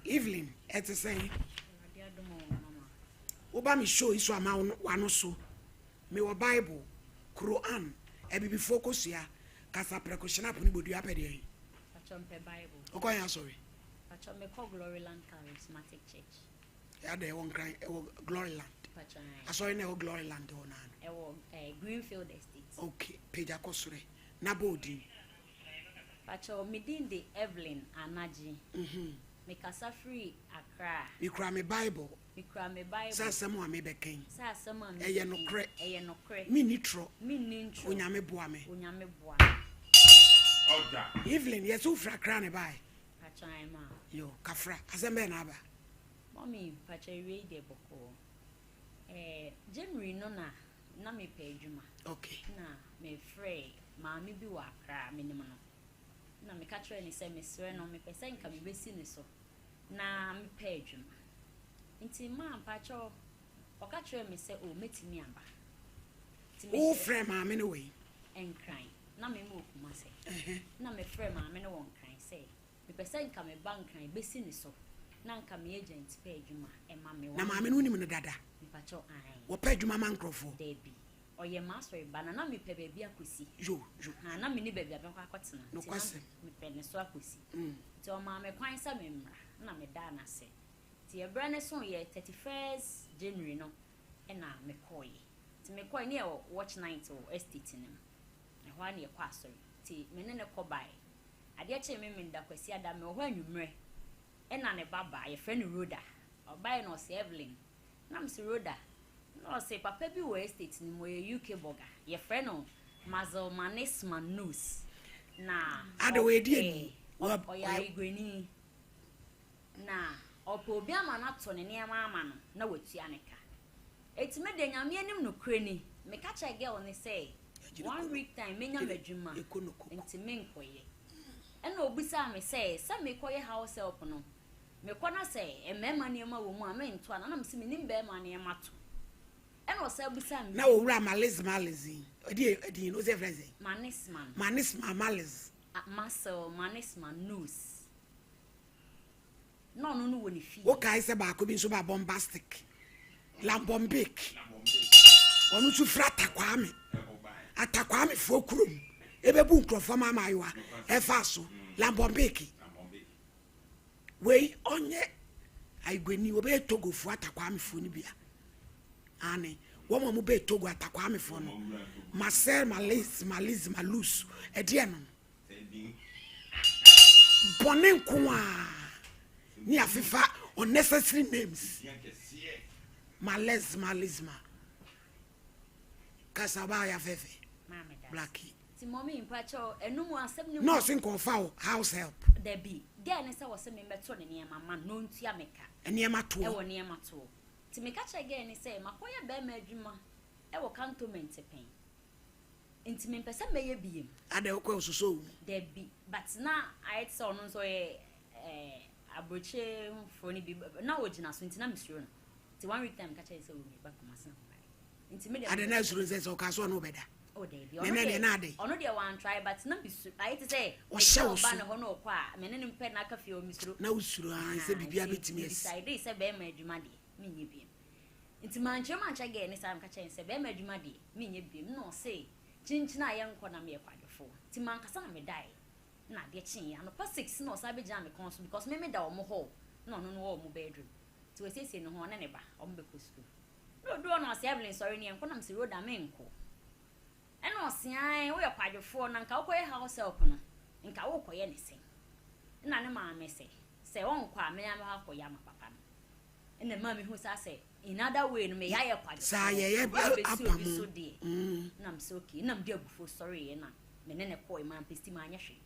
Evelyn, it's the same. Oba mi show iso ama wano so. Me wa Bible, Quran, ebi bi focus ya. Kasa precaution up ni bodu apede. Pachompe Bible. Okay, I'm sorry. Pachompe call Glory Land Charismatic Church. Yeah, they won't cry. Glory Land. I saw in a Glory Land or none. Greenfield Estate. Okay, page akosure. Nabodi. Pacho midin de Evelyn Anaji. Me kasa free Accra. Me cry me Bible. Me cry me Bible. Sa someone me beken. Sa someone me. Eye no kre. Eye no kre. Me nitro. Me nintro. Onyame boa me. Onyame boa. Oda. Evelyn, yes, who fra cry ne bai. Pacho ma. Yo, kafra. Azembe na aba. Mommy, Pacho read de boko. January no na me pay juma. Okay. Na me free. Ma me bi wa Accra minimum. Na me catch any say me swear no me pesa nka me besi ni so na me pay adwuma nti ma mpacho o catch me say o metimi aba ti me o frame ma me no we enkran na me mo kuma say na me frame ma me no won kran say me pesa nka me bank kran besi ni so na nka me agent pay adwuma e ma me na ma me no ni me dada mpacho ai wo pay adwuma man krofo debi oye master banana me pe bebia akosi yo na me ni bebia be akotena no kwase me pe ne so akosi ti o ma me kwan sa me mra na me da na se ti e bra ne so ye 31st January no e na me koye ti me koye ne watch night o estate nim e ho na ye kwa asori ti me ne ko bai ade che me nda kwasi ada me ho anwumre e na ne baba ye friend Roda o bai no se Evelyn na me se Roda no say papa bi we estate ni mo UK Borga your friend no Mazel Manisman news na ada we die o ya igweni na opo obi ama na to ne niam ama no na watua ne ka etime de nyame anim no kure ni me ka cha girl ni say 1 week time menya madwuma ntime nkoye ena obisa me say me koye house help no me kwana say emema niam wo mu a me nto ana na me se me nim be ma niam ato eno say obisa me na wo wura malizi odi no say friends manisman maliz muscle manisman news no woni fi o kai se ba ko bi so ba bombastic lambombic onu tu frata kwa me fo kurom ebebu nkrofo ma mayiwa e fa so lambombic we onye aigweni obe togo fu atakwa me fo ni bia ani wo mo be togo atakwa me fo no marcel maliz malus e de no bonen kwa ni afifa unnecessary names malizma kasaba ya fefe blackie ti mommy mpacho enum asem ni no sin confirm house help there be there ne say was me beto ne niam ma no ntua meka niam to e wo niam to ti meka che again ni say makoya be ma adwuma e wo cantonment pen nti me pese meye biem ade ko soso there be but na I saw no so abroche foni bi na ogina so nti na misiro no ti 1 week time ka che say we back masa nti me ade na suru say so ka so no beda oh there be ono dey one try but na misiro I to say o show ba na ho no kwa me ne mpe na ka fie o misiro na usuru an say bibia betimi decide say be ma adwuma de me nye biem nti manche ge ni sam ka che say be ma adwuma de me nye biem no say chinchina ye nko na me kwadefo ti man kasa na me dai na de chin ya no pa 6 no sabe jam me konso because me da omo ho no wo mo bedroom ti we sese no ho na ne ba omo be ko school no do no se Evelyn sorry ni enko na me road am enko e no se an wo ye kwadefo na nka wo koye house help no nka wo koye ne se na ne ma me se won kwa me am ha koye ma papa no ene ma me hu sa se in other way no me ya ye kwadefo sa ye apamu so de na me so okay na me de agufo sorry na me ne koye ma pesti ma anya hwe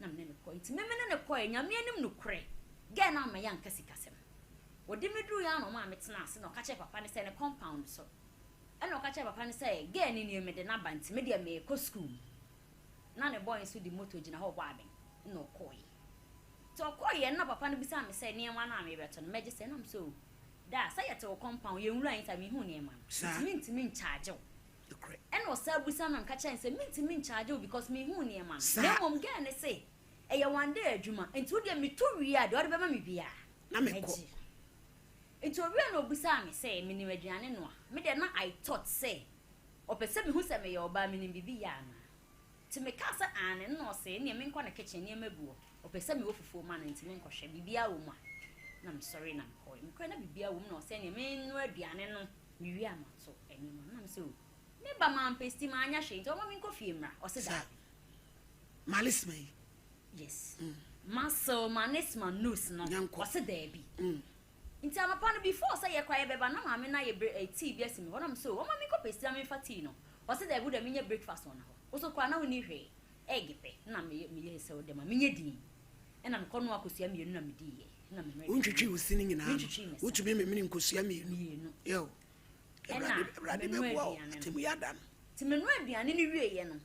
na me ne koye nti me ne koye nyame anim no kure ge na ma ya nkasi kasem wodi medru ya no ma metena ase no ka che papa ne se ne compound so e no ka che papa ne se ge ni me de na banti me de me ko school na ne boy so di moto gina ho bo aben no koye to koye na papa ne bisa me se ne ma na me beto no meje se na me so da say at o compound ye nwura yin ta me hu ne ma ntimi charge o and was said with some catch and say me charge because me who near man. No mom gan say, a one day, Juma, and 2 me 2 years, the other me be. na me ko It's a real obisa me say mini aduane no a me de na I thought say opese me hu se me ye oba mini bibi ya na ti me ka sa ane no say ne me nkwa na kitchen ne mabuo opese me wofufu ma na nti me nkɔhwɛ bibia wo mu a na I'm sorry na ko me kwa na bibia wo mu no say ne me no aduane no me wi amato eni no na me say me ba man pesti ma anya hwe nti o ma me nkɔfie mra o se da malis me yes muscle manis man nose no o se da bi Inti amapa no before say ye kwaye beba na maame na ye tea bi asimi ho na so o ma me ko pesi am fa tea no o se da bu da me nya breakfast on ho o so kwa na woni hwe egg pe na me ye se o de ma me nya din e na me ko no akosua mienu na me di ye na me untwitwi usini nyina no utumi me nkosua mienu yo brade me bo temu ya dan ti me no aduane ni wie ye no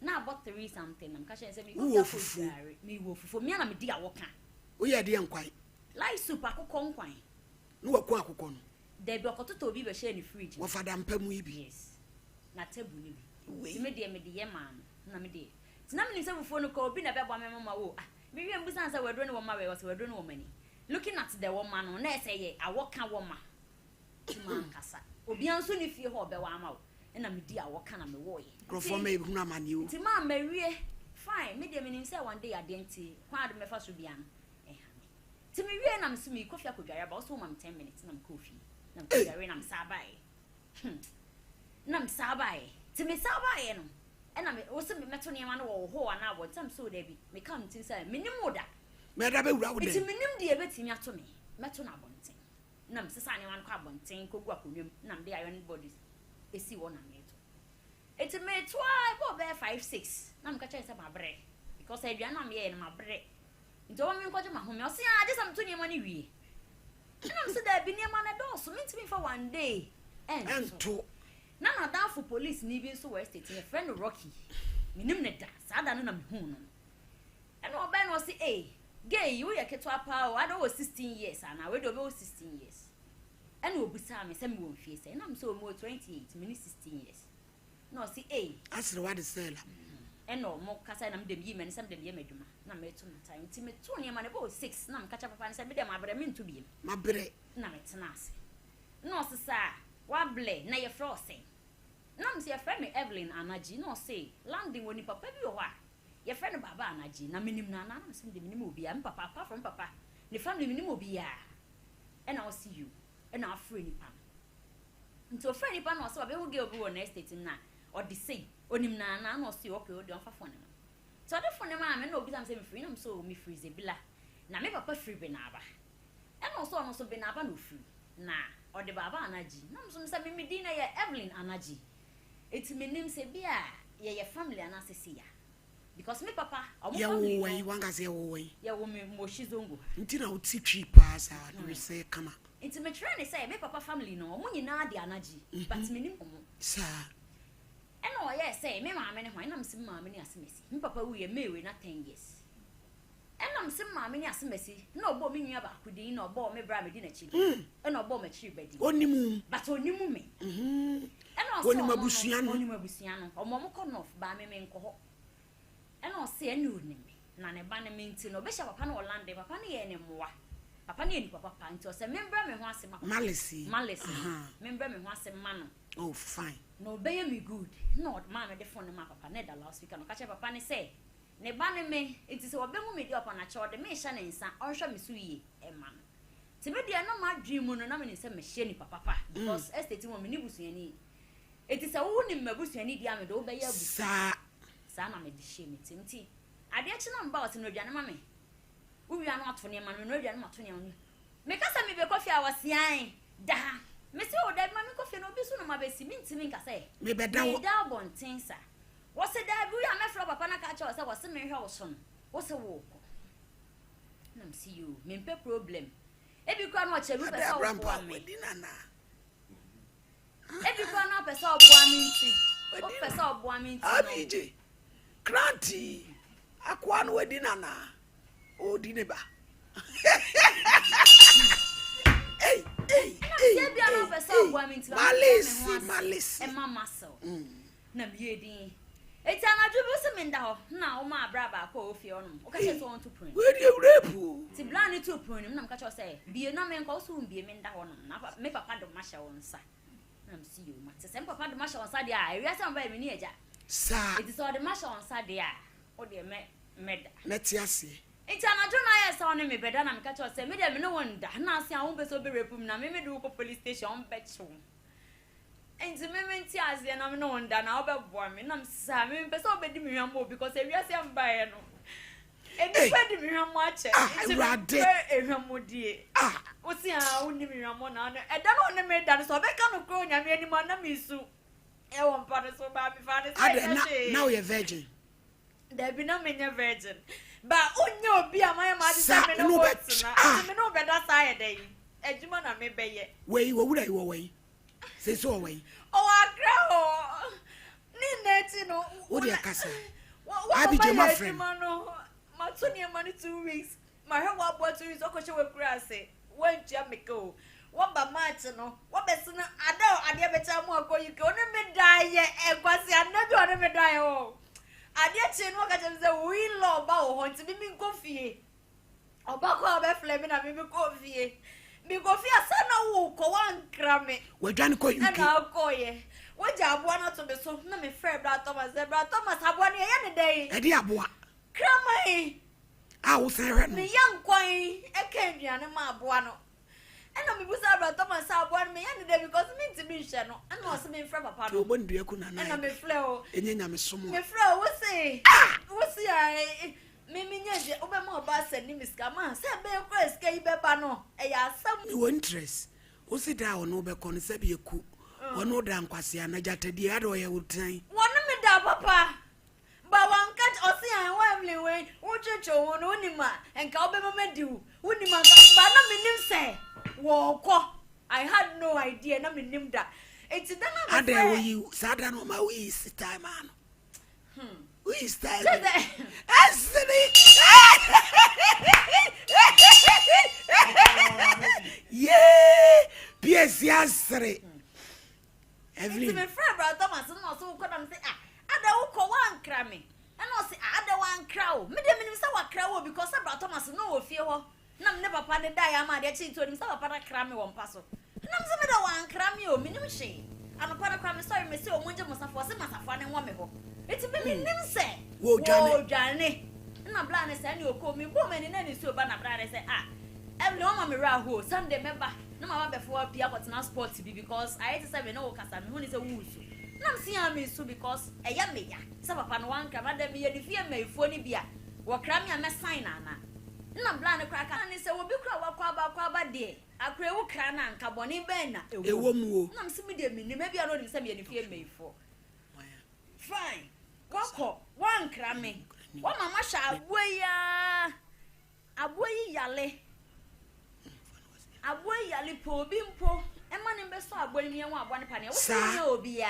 na about 3 something na me ka se me wo fufu me wo fufu me na me di awoka o ye de nkwan like soup akoko nkwan no wako akoko no there be okototo obi be share ni fridge wo fada mpamu ibi yes na table ni bi ti me de ye man na me de ti na me ni se fufu no ko obi na be bwa me mama wo me wie mbusan se wedro ni wo ma we was wedro ni wo mani looking at the woman no na say ye awoka wo ma ti man kasa obi anso ni fie ho be wa ma wo na me di awoka na me wo ye grofo me hunu amani o ti ma wie fine me de me ni se one day adenti kwa de me fa so bia no ti me wie na me so me kofi akodware ba so ma 10 minutes na me kofi na me kodware na me sabai na me sabai ti me sabai no e na me wo se me meto ne ma no wo ho ana abo tam so da bi me kam tin say me nim oda me da be wura wo de ti me nim de e betimi ato me meto na abonten na me sesa ne ma no kwa abonten kogu akonwam na me de iron bodies esi wo na me to eti me to a bo be 5-6 na me ka che say ma bre because aduan na me ye na ma bre nti o me nkwaje ma home o se a je sam to niema ne wie na me se da bi niema na do so mentimi fa one day ento na da for police ni bi so west state my friend Rocky minim ne da sa da no na me hu no e no oba no se gay you ye keto apa o ada o 16 years ana we do be o 16 years e no obusa me se me won fie se na me so mo 28 me ni 16 years no se asre what is sell eno mo kasa na mdem yi me nsam dem ye madwuma na me to time ti me to ne ma ne bo 6 na me kacha papa ne se me dem abre me nto biem mabre na me tena ase no se sa wa ble na ye frosting na me se ye friend me Evelyn Anaji no se landing woni papa bi o ha ye friend baba Anaji na menim na na se dem nim obi am papa apart from papa ne family nim obi ya and I see you and our friend nipa nto friend nipa no se ba be hu ge obi wo na estate na or the say onim na no see okay o de on fa phone no so the phone ma me no obi sam say me free na so me freeze bila na me papa free be na aba e no so be na aba no free na o de baba Anaji na so me say me di na ye Evelyn Anaji eti me nim say bia ye family ana sesi ya because me papa o mo family we wanga say wo me mo shizongo nti na uti twi pa sa we say kama eti me try ne say me papa family no mo nyina de Anaji but me nim omo sa eno ye say me maame ne hwan na mse maame ne asemesi me papa wu ye mewe na 10 years eno mse maame ne asemesi na obo me nua ba kudi na obo me bra me di na chi eno obo me chi bedi onimu but onimu me eno so onimu abusua no omo mo kono ba me nko ho eno se eni onimi na ne ba ne menti no be sha papa na Orlando papa ne ye ne moa papa ne ni papa nti o se me bra me ho asema malisi me bra me ho asema no oh fine no be me good no ma me de phone ma papa ne da last week no ka che papa ne say ne ba ne me enti se obe mu me di opa na che ode me hya ne nsa onhwa me so yie e ma no ti me dia na ma dream no na me ne se me hye ni papa because estate mo me ni busuani enti se wo ni mabusuani dia me do be ya busa sa na me di hye me timti ade a che na mba o se no aduane ma me wo wi anu ato ne ma no aduane ma to ne me ka sa me be coffee awasian da me se o da ma me coffee no bi so no ma be si minti min ka say me be da wo da bonten sa wo se da bu ya me fro papa na ka cha wo se wo se me hwa wo so no wo se wo ko na me see you me mpe problem e bi kwa no che bi pesa wo kwa me e bi kwa no pesa wo bua mi nti o pesa wo bua mi nti abije kranti akwa no wadi nana o di ne ba Malisi. E mama so. Na biye din. It's an adjubu minda. Now, my braba, coffee on. Okay, so on to print. Where do you rape? To blind to print, and I'm catch say. Be a number and soon be a minda on. Make a part of Masha on side. I'm see you, Master. Send Papa the Masha on side. I read some very near Jack. Sir, it is all the Masha on side. Or the med. Let's see. It's an adjubu. I saw me better than catch us. Say, Madam, no one. Now, see, I won't be so be repum. Now, maybe do a police station on Betchum. And the moment as and I'm no one done, I'll be warm, and I'm Sammy, but so bad me more because I guess I'm buying. And the bed me much. What's the only me Ramon? I don't want to make that so I can't go and any man of me so. I won't part so bad before now you're virgin. There be no many virgin. But oh no, be a my mother, no better side day. Edgemana may be it. Way, what would I away? Say so away. Oh, I grow. Nina, what do you castle? I be my friend. My 20 money 2 weeks. My hair was 2 weeks. I could show a grass. When Jamaica. What by Martin? What best? I know I never tell more. You go never die yet. And was I never die. Oh, I did say, look at the wheel law bow to be coffee. Or back over flaming and maybe coffee. Because ASANA will go on cramming. We're trying to call you. And I'll call you. What job one out of the so no me fair Brad Thomas. Brad Thomas have 1 year any day. A dear boy. Crammy. I will say, the young quine, a Kenyan and my buano. And I'm Brad Thomas have 1 me any day because me to be channel and was me from a part of one dear Kuna and I'm a flow. And then I'm a sum. My flow, what's say? What's the Mimi, Obama Bass and Nimiskama, said Bear Crest, gay Bebano, a some new interest. What's it down over Concebi cook? Or no damn Quasiana Jata the other way would say. 1 minute, Papa. But one cat or see I wembley way, Ucho, Unima, and Calbema Medu, Unima, but not me name say. Walk. I had no idea, not me name that. It's a damn. I dare you, Sadan on my waist, time, man. We style. Yeah, P.S. yesterday. Evelyn, my friend, Brother Thomas, and also could say, I don't call one crammy. And also, I don't want crow. Madam, you saw a crow because Brother Thomas no fear. Nam never panded diamond, yet she told himself about a crammy one puzzle. Nam some one crammy or minimum shame. I'm a part of crammy, sorry, Monsieur Munja must have was a master fun and woman. It's a baby name, say. Whoa, Johnny. And I'm blind and you call me woman in any soup, and I'm blind and say, every woman me Sunday member. No matter before Pia was not sport to be because I had to say no custom who is a wood. Nam see me so because a young me, some upon one camera, me a fear may phony beer. What crammy a mess sign, Anna. No blind crack and say, will be crab day. I pray, crana and carboni ben. A woman, Nam see me, maybe I don't send me any fear may for. Fine. Walk one cramming. What mamma shall weigh yale. A boy yali po bimpo. A man in best of when you want 1 penny. So be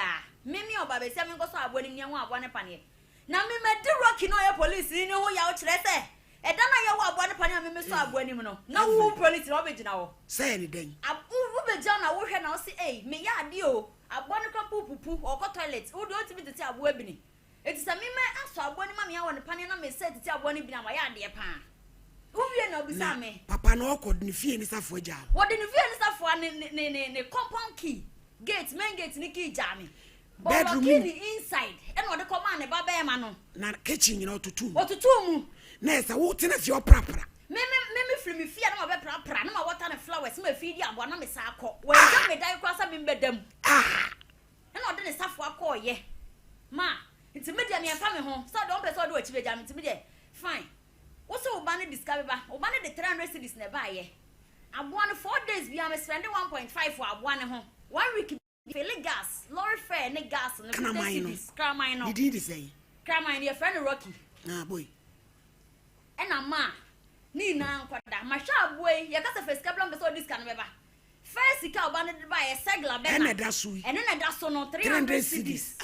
Mimi or Baby Sammy goes out when you want 1 penny. Now, me met the rocky no police, you know, you out letter. And then I want 1 penny and Miss when you know. No police original. Say anything. I will be John, I will have say, me ya deal. I want to come poo or go toilets. Who don't me to tell Webby? It's a me, I saw one mammy, I want a penny and I said to tell one in my dear pan. Who you know beside me? Papa no couldn't fear any stuff for job. What did you fear stuff for a compound key? Gates, main gates, Nicky Jammy. Bedroom inside, and what the command about Bamano. Not kitchen, you know, to two. What to two? Ness, I won't tell your proper. Maybe from me fear no proper, no what kind of flowers, my feed ya, one of my saco. Well, I may die across a bed them. Ah! And not the stuff for a call, yeah. Ma, it's a medium family home, so don't be so do it to be jammed to be there. Fine. What's so Obani discover? Obani the 300 cities never ye. I won 4 days beyond spending 1.5 for a 1 home. 1 week filling gas, lorry fare, and gas on the cities. Cramino. Did he say? Cramino, your friend Rocky. Ah, boy. And a ma. Nina, my sharp boy, you got a first couple of this kind of ever. First, he can't buy a seglar and a dasu, and then a dasu on 300 cities.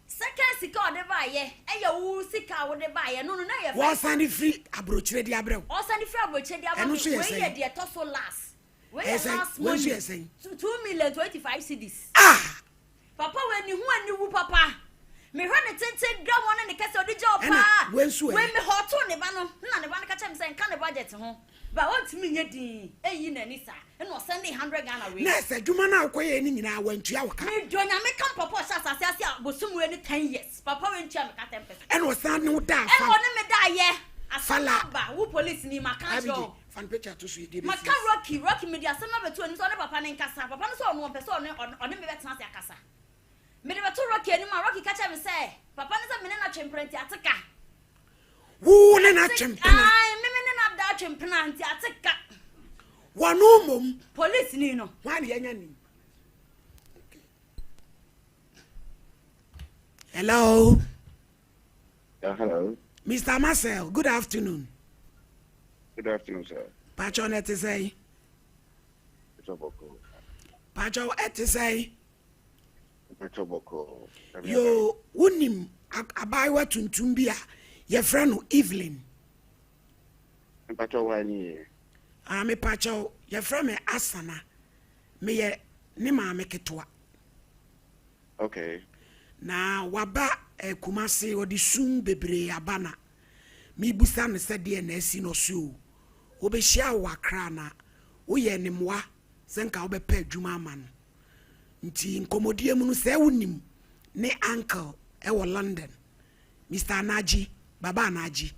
Second, he called the buyer, and you sick out with the buyer. No, was any free approach the abro. Or send free approach the abro. Where the tosso last. Where last month you saying 2,025,000 cities. Ah, Papa, when you Papa. Me run it take drum one and the castle the job. When me hot on the banner, none of one catch him saying can the budget home. But what me yet Nisa and was sending 100 Ghana away. Yes, a Jumana quaying in our went to our car. Join a make up papa as I said was somewhere in 10 years. Papa went to and was not no doubt. And one of me die, yeah. Asana, who police ni Macanjo. Fan picture to see the Macan Rocky media, some of the two and son of Papa and Cassa. Papa saw one person on the Metzana Cassa. Medeva to Rocky and my Rocky catch and say, Papa is a minute champion Ataka. Who and a champion? I am that champion Ataka. One mum, police Nino, one young. Hello. Hello. Mr. Marcel, good afternoon. Good afternoon, sir. Pacho net say. Pacho et say. Yo, unim abaiwa tuntumbia, your friend Evelyn. Pacho wani. Me Pacho, your friend me Asana. Me ye nima meketwa. Okay. Na waba kumase odi sum bebre abana. Mi busa ne se de na asi no so. Obehia wakra na woye nimwa senka obepa adwuma ama no. Nti nkomodie mu no se wonim ne uncle e wo London. Mr. Anaji, Baba Anaji.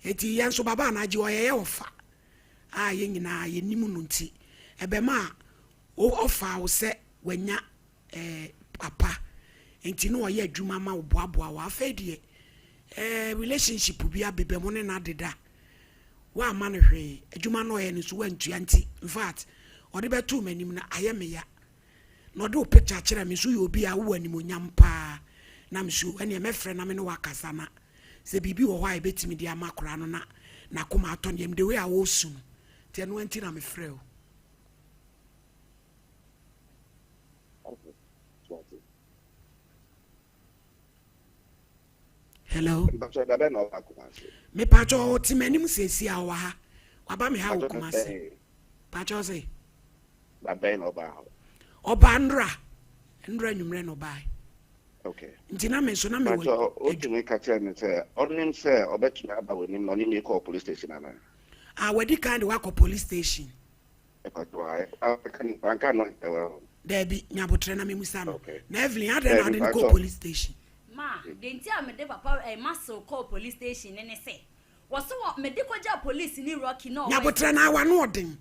Eti yanso Baba Anaji oyeye ofa. Ye nyina ye nimu no nti ebema ofa wo se wanya papa. Enti no oye adwuma ma oboaboa wa afedie relationship bi abebe mo ne na deda wa ma no hwe adwuma no oye ne so wantua nti in fact ode betu manim na ayemeya no do picture kire me so ye obi a wo anim onyampa na me so ene me frɛ na me no wakasa na se bibi wo hwa e betimi dia makora no na koma aton dem de we a wo sum te no anti na me frɛ o. Hello. Me Pacho timenim sesi awa ha. Waba me ha okumase. Pacho say. Babe no ba. Oba ndra nwumre no bai. Okay. Ntina me so na me Pacho o tumi ka tell me say onim say obetumi aba wenim no ni call police station ana. Wedi kind wa call police station. Ekotwa I can no well. There be nyabotre na me musa no. Na Evelyn had na call police station. Ma, the entire me de papa a muscle call police station and say. Was so what medical job police ni Rocky no. Nyabotre na wa no odin.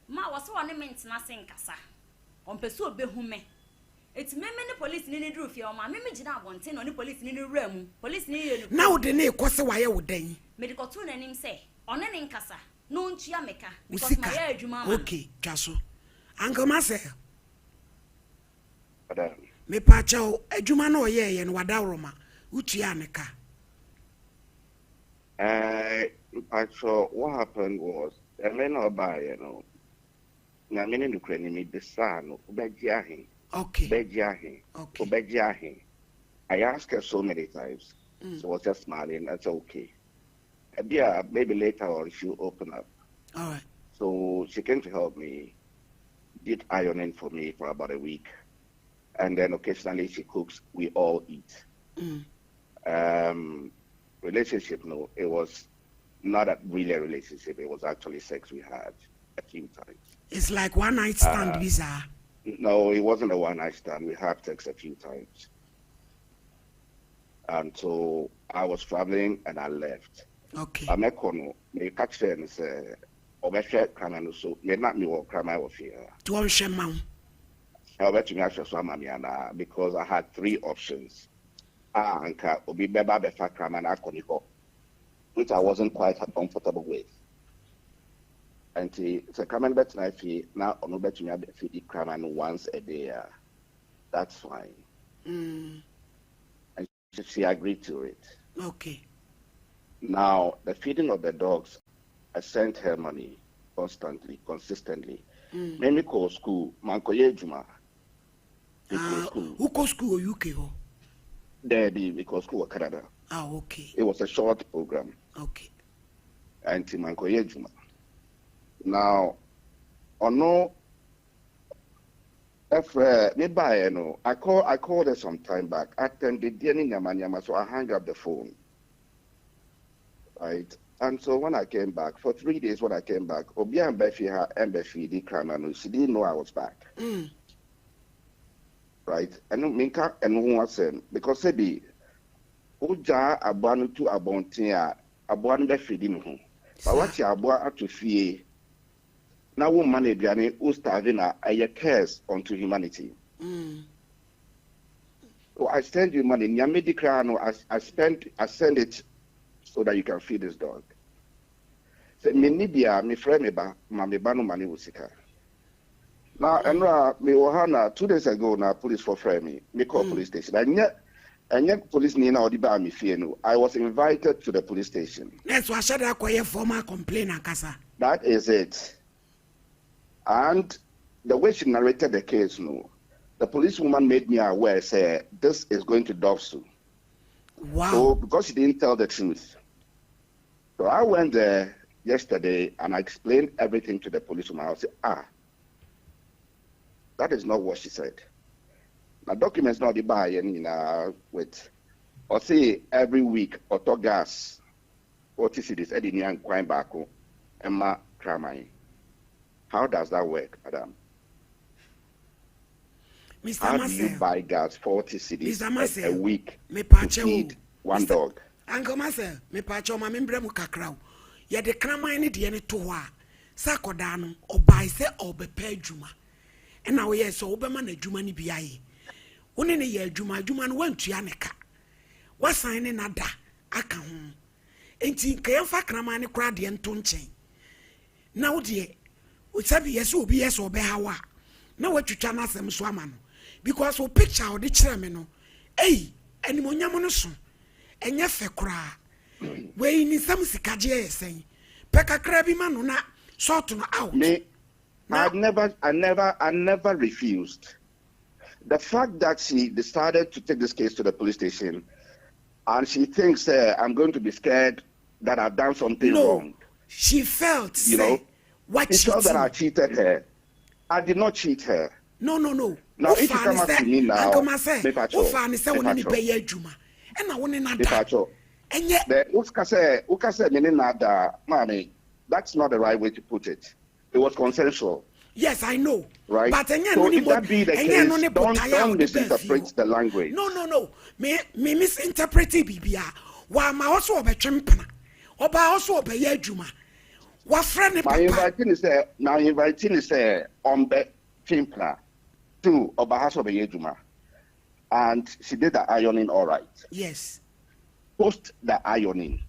Ma was so one maintenance in kasa. On peso be hume. It's me many police ni do fi o ma me gina abonten no police ni ram. Police ni na wo de na ekose waye wo dan. Medical to na nim say. On ne nkasa. No ntua meka because my adwuma ma. Okay, twaso. Uncle Marcel. Madam. Me pacho adwuma na oyeye no wadawroma utua neka. Pacho, what happened was the men of buy, na many to crane me the son obejiahin. Okay. Bejiahin. Okay. Obejiahin. I asked her so many times. So I was just smiling. That's okay. Yeah, maybe later on she'll open up. All right. So she came to help me, did ironing for me for about a week. And then occasionally she cooks, we all eat. Relationship, no, it was not really a relationship. It was actually sex we had a few times. It's like one night stand, visa. No, it wasn't a one night stand. We had sex a few times. And so I was traveling and I left. Okay. I'm a corner. Me catch her and say, "Obeshe kramano so me not me walk kramai of here." To obeshe mam. I bet me actually so mamiana because I had three options. Anka obi beba befa kramana koniko, which I wasn't quite comfortable with. And it's a common bet na fi now on bet me feed kraman once a day. That's fine. And she agreed to it. Okay. Now, the feeding of the dogs, I sent her money constantly, consistently. When we call school, Manko Yejuma. Who call school or UK? Daddy, we call school Canada. Okay. It was a short program. Okay. And Manko Yejuma. Now, ono If me buy, I called her some time back. I attended the nyama, so I hung up the phone. Right. And so when I came back, for 3 days when I came back, Obi and Befi the crime, she didn't know I was back. Right. And Minka and who was saying, because Sebi, Uja Abanu to Abontia, Abuan Befi home. But what you are to fear. Now, woman, who starving a curse unto humanity. So I send you money. I send it so that you can feed this dog. So me friend me ba no money usika. Now me ohana 2 days ago na police for friend me call police station. And yet police ni na odiba me fear no. I was invited to the police station. That's why should I formal complaint kasa. That is it. And the way she narrated the case, the policewoman made me aware, say, this is going to Dovsu. Wow. So, because she didn't tell the truth. So I went there yesterday and I explained everything to the policewoman. I said, that is not what she said. My documents not the buy with, or say every week, auto gas, what is it? Eddie and Quine Bako, Emma Kramai. How does that work, madam? Mr. How Marcel, do you buy gas 40 cedis a week me to feed one dog? Uncle Marcel, me pacho ma membre mu kakrao. Ye de kraman ni de ne to ho a. Sakoda no obai se obepa adwuma. E na wo ye so obema na adwuma ni bia yi. Woni ne ye adwuma no wantua ne ka. Wasan ne nada aka ho. Enti kayemfa kraman ne kra de nto nchen. Na wo de Usabi yes obi yes obe hawa. Na watwitwa na asem so ama no. Because o picture o de kire me no. Animonyam no so. Enye fe kra. We ni sam sikaje esen. Peka kra bi ma no na sort no out. Me I never refused. The fact that she decided to take this case to the police station and she thinks I'm going to be scared that I've done something wrong. She felt, what she thought that I cheated her. I did not cheat her. No. Now, if you come up to me now, that's not the right way to put it. It was consensual. Yes, I know. Right? But so if that be the case, don't misinterpret the language. No. Me misinterpret Bibia. Wa ma also obetwempana. Oba also obeye adwuma. Wa friend ne papa. My inviting is ombe chimpla to Oba has obeye adwuma. And she did the ironing all right. Yes. Post the ironing.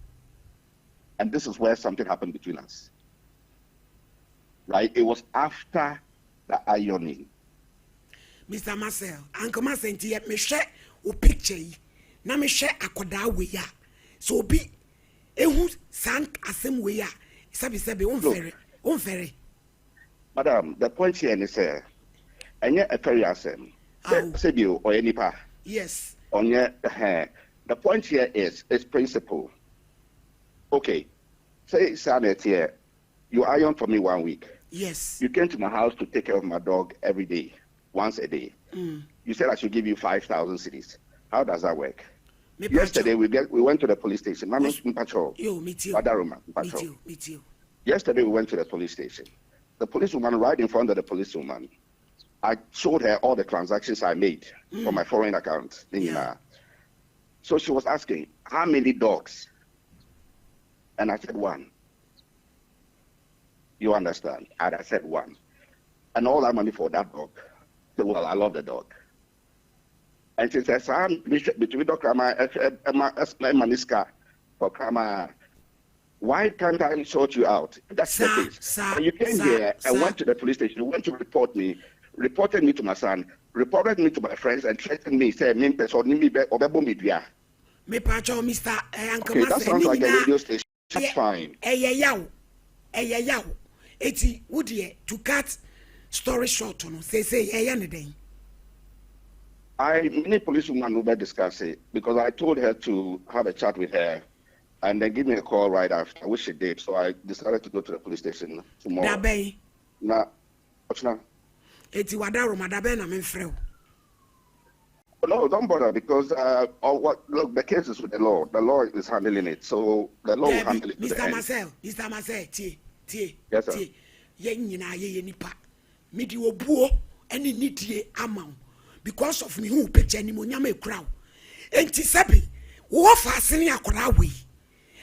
And this is where something happened between us. Right? It was after the ironing. Mr. Marcel, Uncle Marcel, me share o picture. Na me share akoda we ya. So be ehu sank asem we ya. Sabi unfair. Madam, the point here is enye a very asem. Sabi or any pa. Yes. The point here is principle. Okay. Say Sanet here. You iron for me 1 week. Yes. You came to my house to take care of my dog every day, once a day. You said I should give you 5,000 cedis. How does that work? Yesterday we went to the police station. Me too. Yesterday we went to the police station. The policewoman right in front of the policewoman. I showed her all the transactions I made from my foreign account. Yeah. So she was asking, how many dogs? And I said 1. You understand? And I said 1. And all that money for that dog. So, well, I love the dog. And she says, between Dr. Maniska for Krama, why can't I sort you out? That's the case. And you came here and went to the police station. You went to report me, reported me to my son, reported me to my friends, and threatened me, say, me person, me obebo media. Me pacho, Mr. Okay, that sounds like a radio station. That's fine. Yaw. Eti would to cut story short on say anything. Many policewoman will discuss it because I told her to have a chat with her and then give me a call right after, which she did. So I decided to go to the police station tomorrow. Eti wada Romada be na me frɛ. No, don't bother because look, the case is with the law. The law is handling it, so the law will handle it. Mr. Marcel, tie. Yes, sir. Ye nyina ye nipa. Me di obuo ene nidie ama because of me who picture ni mo nyama ekura. Enti sebi wo fa asene akora we.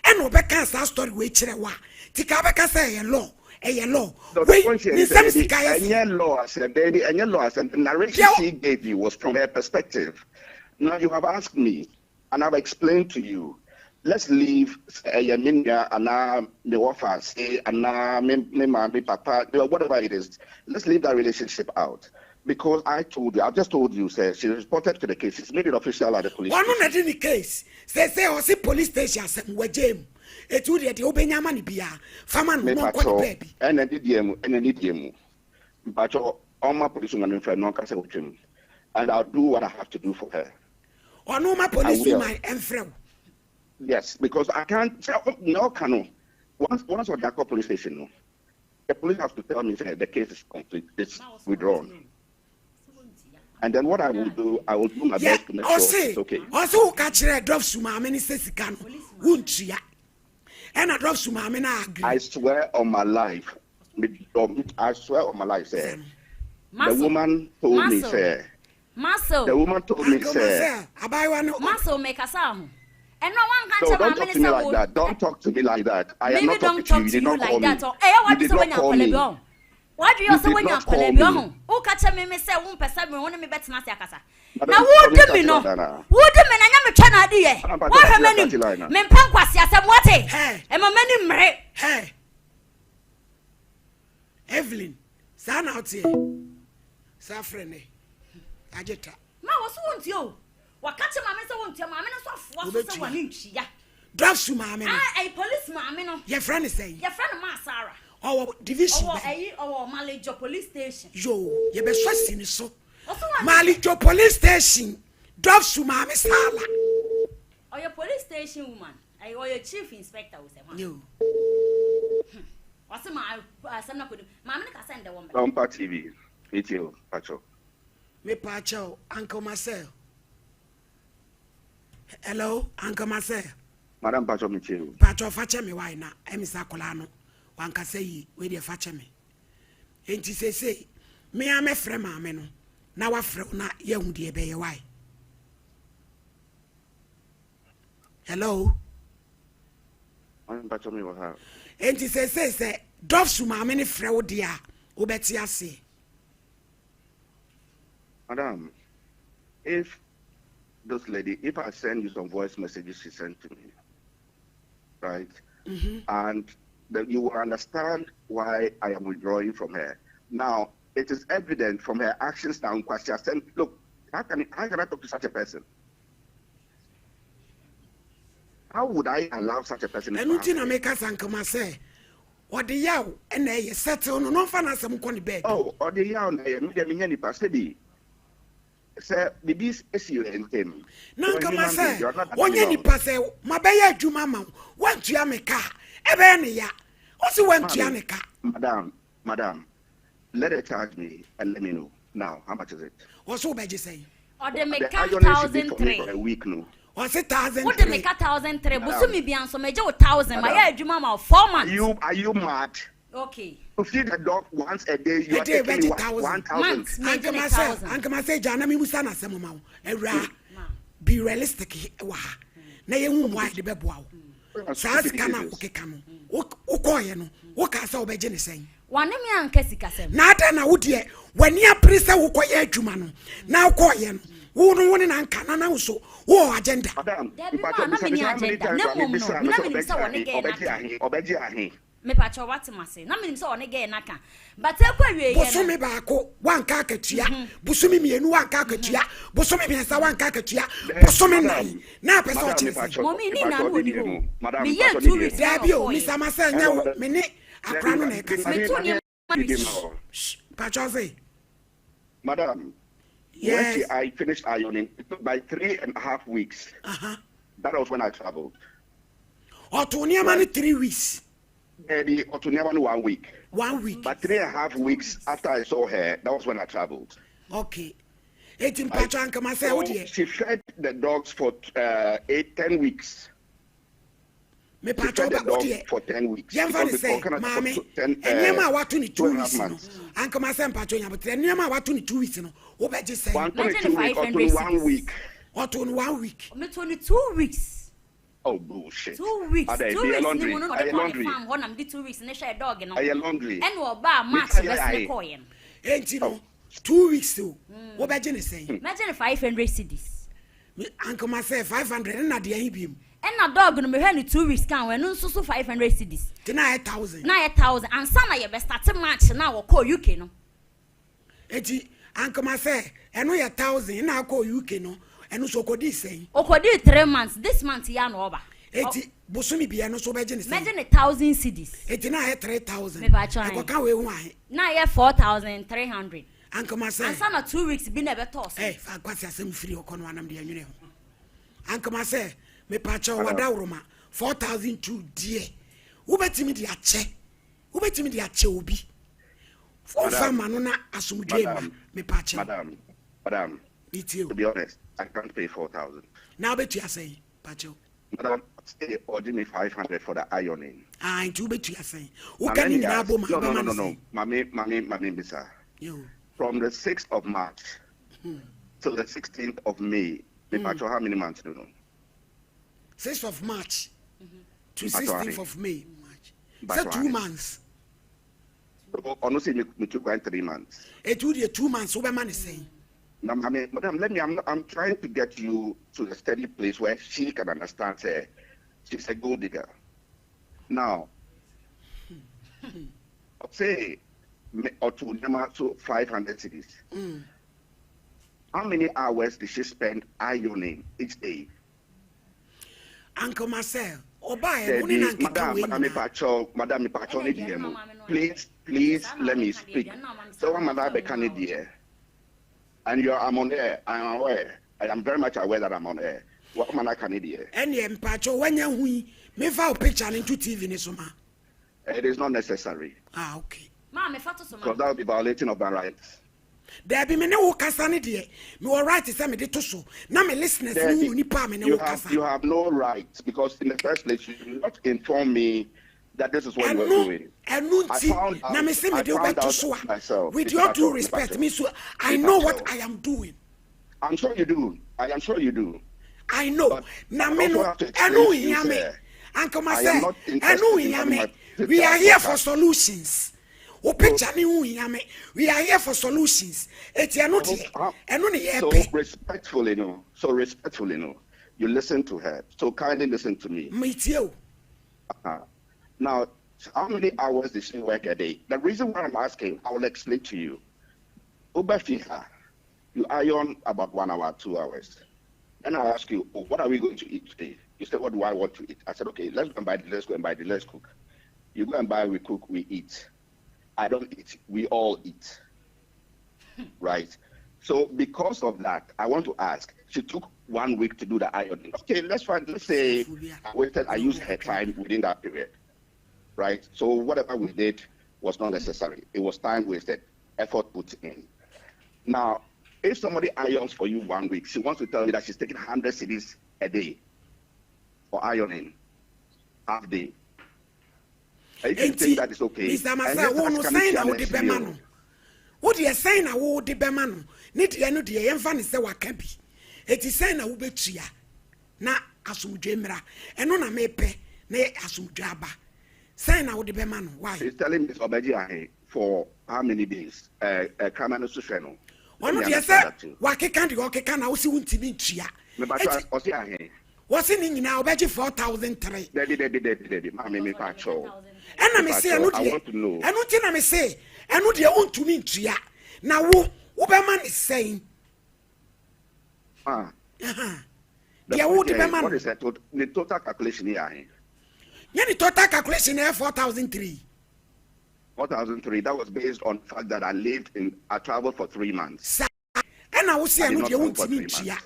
Ene obeka sa story we kire wa. Tika beka say ye law. Law. Wait, any law, I said, baby, any law, I said, the narration she gave you was from her perspective. Now you have asked me, and I've explained to you. Let's leave Yaminia and the offer, say, and me papa, whatever it is. Let's leave that relationship out. Because I just told you, sir, she reported to the case. She's made it official at the police station. One on the case. Say, or see police station, we James. Etu de obenya mani bia fama no ko baby ene diemu bacho on my police woman friend no kase wotwem and I'll do what I have to do for her. Ono my police woman enfrem. Yes, because I can't no cano. Once on the police station no. The police have to tell me the case is complete, it's withdrawn. And then what I will do my best to make sure it's okay. Also catch the drop suma many sesika no wuntua. And I drop some agree. I swear on my life. I swear on my life, sir. The woman told me, sir. The woman told me, sir. Muscle make a sound. And no one can don't talk to me like that. Don't talk to me like that. I am not talking to you. You did not call me. You did not call me. Why do you say when you're calling me? Who catch me say one person me want me better na siakasa. Na wo de me no. Wo de me na nya me twa na ade ye. Wo hwe mani. Me mpa kwase asem wote. E ma mani mre. Hey. Evelyn, sana out here. Sa frene. Ajeta. Ma wo so wonti o. Wa catch ma me say wonti ma me no so afo so wani ntwia. Drop su ma me no. A police ma me no. Your friend is saying. Your friend ma Sarah. Our division. Our Malijo police station. Yo, you be sweating so. Malijo police station. Drop su mama sala. Or your police station woman. Or your chief inspector will say. No. What's my son? Mamma can send the woman. SOMPA TV. It's you, Pacho. Me Pacho, Uncle Marcel. Hello, Uncle Marcel. Madam Pacho, me too. Pacho, fache me why na? Emisa Colano. One can say, where they fetch me. Ain't he say, me am a friend, mamma. Now I frown not young dear bay why. Hello, I'm Pacho me with her. Ain't he say, Doves to my many fro dear, Ubetia say. Madam, if this lady, if I send you some voice messages she sent to me, right, and that you will understand why I am withdrawing from her. Now, it is evident from her actions now. She has said, look, how can I talk to such a person? How would I allow such a person? And nothing I make us uncle say, or the yow, and they settle no fun as some corny bed. Oh, or the yow, any passady. Sir, the beast is you and him. No, come on, sir. One any pass, my bay, you mamma, want to yam a car. Ebenia. Also went to Yanika. Madam, let her charge me and let me know. Now, how much is it? What's so bad you say? Or they make 1,003. A week, no. What's 1,000? What they make 1,003? Busumi be on so major 1,000. My head, you mama, 4 months. Are you mad? Okay. To feed the dog once a day, you are taking taking 1,000. Uncle Marcel, Jana, me was an assemble. Be realistic. Nay, why the bebo. Sas kana ukekano. Ukoye no. Ukasa obejene sen. Wane me ankesi kasem. Na ada na wodie wani aprisa ukoye adwuma no. Na ukoye no. Wo no woni na nka na so. Wo agenda. Madam, me pacho wati mase na menim se one ge na ka but ekwawie ye busumi baako wanka akatua busumi mienu wanka akatua busumi biensa wanka akatua busumi nan na pese o chese momi ni na no ni ho me ye Pacho, two weeks Dabio Mr. Marcel nya me ni akra no na ekasa me to ni Pacho say Madam, yes. When I finished ironing, it took by 3.5 weeks. That was when I traveled. Or to near money 3 weeks. Eddie, or to never 1 week. 1 week. But 3.5 weeks after I saw her, that was when I traveled. Okay. 18 patron come say so she fed the dogs for 10 weeks. Me She fed patron the ba dogs odie. for 10 weeks. Yemfa say, mama, enyema watu ni 2 weeks no. Anka ma say patron ya but enyema watu ni 2 weeks no. Wo be je say. 122 weeks or 1 week. Or to 1 week. Me 22 weeks. Oh bullshit. 2 weeks. 2 weeks. Laundry. Ni mo no I laundry. Farm ho na me 2 weeks ne share dog no. I laundry. And wo ba match best me call yen. Enti no 2 weeks so. Wo be je ne say. Imagine 500 cedis. Anka ma say 500 na de ahi biem. And na dog no me hwe ni 2 weeks kan we no so 500 cedis. Tina 1000. Na 1000 and sana ye be start match na wo call UK no. Eti anka ma say eno ye 1000 na call UK no. Eno so kodi say. Okodi 3 months. This month ya no oba. Eti bosumi bia no so be je ne say. Imagine 1000 cedis. Eti na 3000. Me ba try. Akoka we hu ahe. Na ye 4300. Anka ma say. And sana 2 weeks bi na be toss. Fa kwasi asem free okono anam de anwene ho. Anka ma say me pacha wada uroma 4002 die. Wo betimi de ache. Wo betimi de ache obi. For fama no na asumdwe ma me pacha. Madam. It's you. To be honest, I can't pay 4,000. Now bet you say, pacho. Madam, stay order me 500 for the ironing. Into bet you say. Who can you now bo No. Mami, Bisa. You. From the 6th of March till the 16th of May, me pacho how many months do you know? 6th of March to 16th of May. March. So 2 months. Ono say me took 3 months. It would be 2 months. Over man is saying. Now, madam, I'm trying to get you to a steady place where she can understand. Say, she's a gold digger. Now, say, or to number so 500 cities. How many hours did she spend ironing each day? Uncle Marcel, Madam, please let me speak. So I'm another candidate. And I'm on air. I'm aware. I am very much aware that I'm on air. What man I can do? Any empacho when you me file picture into TV nisoma. It is not necessary. Okay. Ma me fato so ma. Because that would be violating of my rights. There be many who kasani die. Me all right to say me de to so. Na me listeners ni pa me ne kasa. You have no right because in the first place you did not inform me that this is what you were doing. I found out myself. With your due respect, me so I know what I am doing. I'm sure you do. I am sure you do. I know. Na me no. Enu yame. Uncle Marcel. Enu yame. We are here for solutions. O picture ni yame. We are here for solutions. Eti anu di. Enu ni yepe. So respectfully, no. You listen to her. So kindly listen to me. Me too. Now, how many hours did she work a day? The reason why I'm asking, I will explain to you. Ubafiha, you iron about 1 hour, 2 hours. Then I ask you, what are we going to eat today? You said, what do I want to eat? I said, okay, let's go and buy the, let's cook. You go and buy, we cook, we eat. I don't eat, we all eat. Right? So because of that, I want to ask, she took 1 week to do the ironing. Okay, let's say I used her time within that period. Right? So whatever we did was not necessary. It was time wasted, effort put in. Now, if somebody irons for you 1 week, she wants to tell me that she's taking 100 cedis a day for ironing, half day. I think that is okay. Mr. Masa, who sign out the bemano? What do you say now? Who the bemano? Need to know the infant is the wakabi. It is saying a ubetria. Na asum jemra. And on a mepe, ne asum jaba. Sign out the bemano. Why? She's telling Miss Obeji for how many days? Kamano Susheno. One of you said, Waki can't go, can I see Unti Tria? What's in now? Obeji 4,003. Daddy, Mammy Pacho. And I may say, I want to know. And what I may say, and what you want to mean Tria. Now, Uberman is saying, what is that? The total calculation here. The total calculation here 4,003. 4,003. That was based on the fact that I traveled for 3 months. And I will see I know you want to meet ya.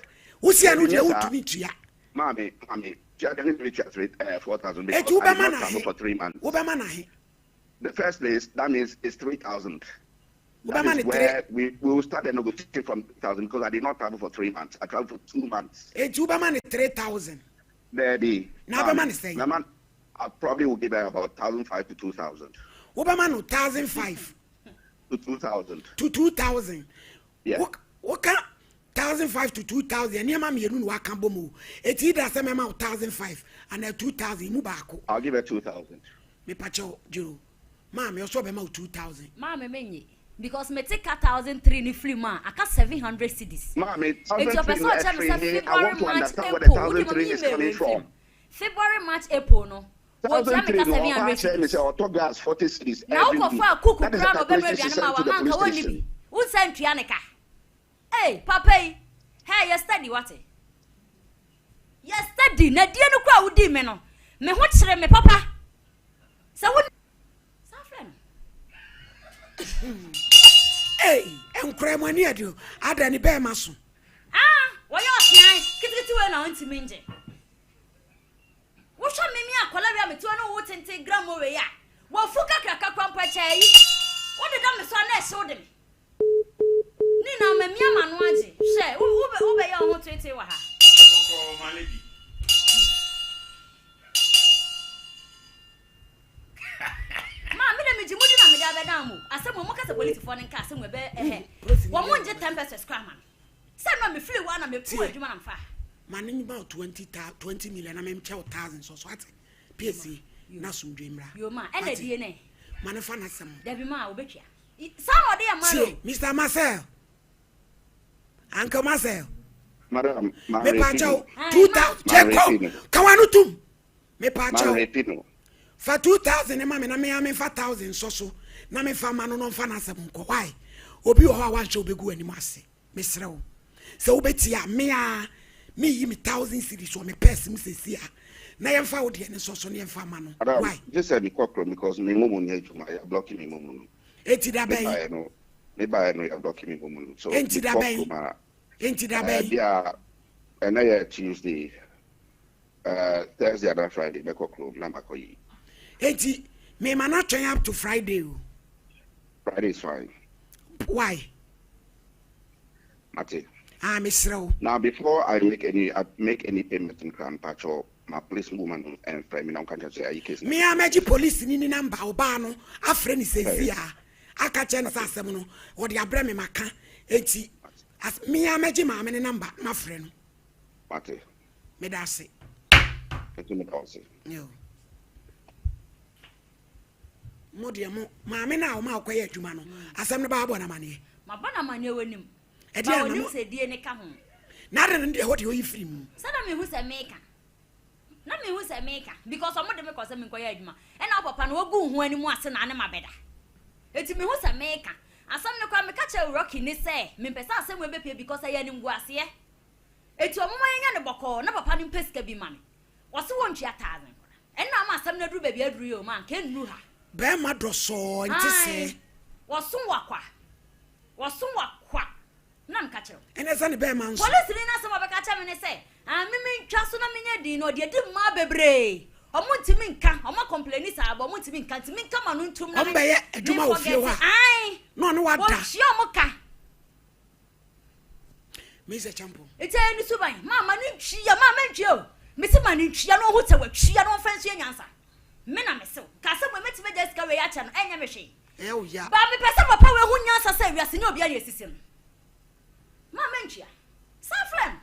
Who see I know you want to meet ya. Mommy, I didn't reach 4,000 Eh, because you I be did not man travel ahe. for 3 months. Ubema na he. The first place, that means it's 3,000. That Ubema is ni where we will start the negotiation from 3,000 because I did not travel for 3 months. I traveled for 2 months. Eh, ubema ni 3,000. There be. Now Ubema ni say. I probably will give her about 1,500 to 2,000. Ubema no 1,500 To 2,000. to 2,000. Yeah. What 1,500 to 2,000. Niema mienu no aka bomu. Eti ida se mema 1,500 and 2,000 mu baako. I'll give her 2,000. Me pacho Jiro. Ma me also bema 2,000. Ma me menye because me take 1,003 ni free ma aka 700 cedis. Mommy, It's your person I want to understand where the 1,003 is coming from. February, March, April no. 1,003 no, 700 say auto gas 40 cities. Now go for a cook That is the crown of calculation every she sent animal to the man police ka woni station. bi. Who sent Trianica? Hey, papa. Hey, you study what? You study na die no kwa wudi me no. Me ho kire me papa. So won Safran. Hey, enkure mo ani adio. Ada ni be maso. Ah, wo yo okian. Kitikiti we na onti minje. Wo sha me akola wi ametu no wo tente gram we ya. Wo fuka kraka kwampa chai. Wo de da me so na e so de me. Ni na me miama no age. Hye, wo be ya ho tete wa ha. Ma me na me jimudi na me da be dan mo. Asem mo kasa police for nka asem we be Wo mo nje 10% scram man. Say no me free one na me pu adwuma na mfa. Mane about 20 million na me mche 1,000 so what? PSC na sumdwe mra. Yo ma, e na die ne. Mane fa na sem. Dabi ma obetwa. Some ode ma no. Mr. Marcel. Uncle Marcel. Madam, Me pacho 2,000 Jacob. Kawanu tum. Me pacho. For 2,000 e ma me na me am 4,000 so na me fa ma no fa na sem nko. Why? Obi o ha wan hwe obegu ani mu ase. Me srew. Se obetia me yi me 1,000 cities so me person sesi a na yem fa wode ne so ne yem fa ma no. Why? Just said me kokro because me mumu ni ejuma ya blocking me mumu. Enti da ben. Me buy no ya blocking me mumu. So enti da ben. Enti da ben. Yeah. And na Tuesday, Thursday and Friday me kokro na makoyi. Enti me mana twen up to Friday. Friday is fine. Why? Mate. Misro. Now before I make any payment in Crown Patrol, my police woman and friend me now can say I case. Me ameji police ni number oba no afre ni sezia. Aka chen sa asem no wo de abre me maka enti as me ameji ma me ne number ma frɛ no. Mate. Me da se. Etu me call say. Yo. Mo de mo ma me na o ma akoye adwuma no. Asem no ba abo na mane. Ma ba na mane wanim. E dia na mo se die ne ka ho. Na de ne ho de oyi free mu. Sada me hu se meka. Na me hu se meka because omo de me ko se me koye adwuma. E na papa no ogu hu ani mu ase na ne mabeda. Eti me hu se meka. Asam ne kwa me ka che Rocky ni se me pesa asem we bepie because aye ni ngu ase e. Eti omo manya ne boko na papa ni pesika bi ma me. Wose won twa 1,000. E na ma asam na duru baby aduru yo man ke nnu ha. Be ma do so nti se. Wose wakwa. Wose wakwa. Na m ka kire. Ene se ne be ma nso. Police ni na se ma be ka kire me ne se. Me ntwa so na menya di no de di ma bebre. Omo ntimi nka, omo complain sa abo omo ntimi nka, ntimi nka ma no ntum na. Ombe ye adwuma ofie wa. Ai. No no wada. Wo hia omo ka. Me se champo. Ite ni suban. Mama ni twia, mama ntwie o. Me se ma ni twia no ho te wa twia no fansu enyansa. Me na me se. Ka se mo metime deska we ya cha no enya me hwe. O ya. Ba me pese papa we ho nyansa se wiase ni obi a ye sisim. Mama ntwie. Safran.